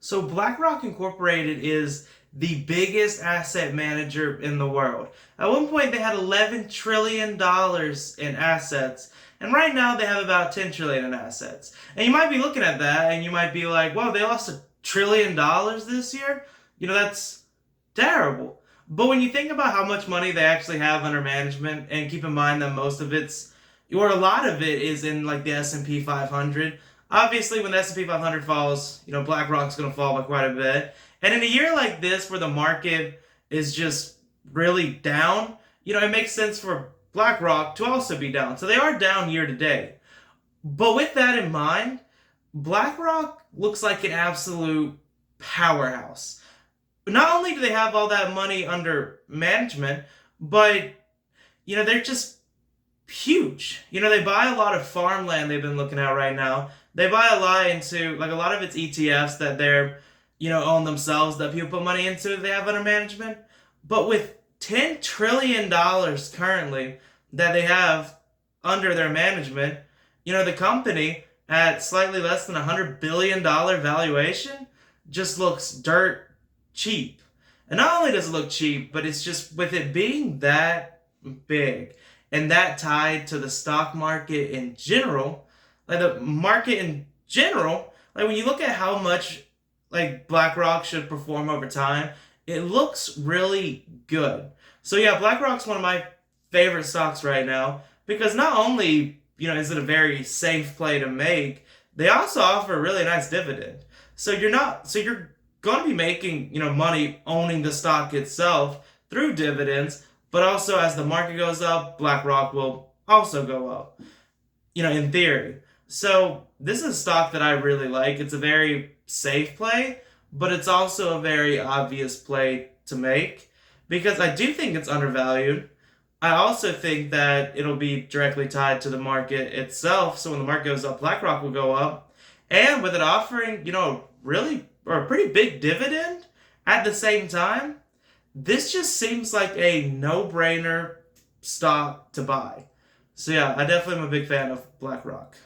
So BlackRock Incorporated is the biggest asset manager in the world. At one point, they had $11 trillion in assets, and right now they have about $10 trillion in assets. And you might be looking at that and you might be like, well, they lost $1 trillion this year? That's terrible. But when you think about how much money they actually have under management, and keep in mind that most of it's, or a lot of it is in like the S&P 500. Obviously, when the S&P 500 falls, BlackRock's going to fall by quite a bit. And in a year like this, where the market is just really down, it makes sense for BlackRock to also be down. So they are down year to date. But with that in mind, BlackRock looks like an absolute powerhouse. Not only do they have all that money under management, but they're just huge. They buy a lot of farmland they've been looking at right now. They buy a lot into, like, a lot of it's ETFs that they're, own themselves, that people put money into, they have under management. But with $10 trillion currently that they have under their management, the company at slightly less than $100 billion valuation just looks dirt cheap. And not only does it look cheap, but it's just, with it being that big and that tied to the stock market in general, like the market in general, like when you look at how much like BlackRock should perform over time, it looks really good. So yeah, BlackRock's one of my favorite stocks right now because not only, is it a very safe play to make, they also offer a really nice dividend. So you're going to be making, money owning the stock itself through dividends, but also as the market goes up, BlackRock will also go up, in theory. So this is a stock that I really like. It's a very safe play, but it's also a very obvious play to make because I do think it's undervalued. I also think that it'll be directly tied to the market itself. So when the market goes up, BlackRock will go up. And with it offering, really, or a pretty big dividend at the same time, this just seems like a no-brainer stock to buy. So yeah, I definitely am a big fan of BlackRock.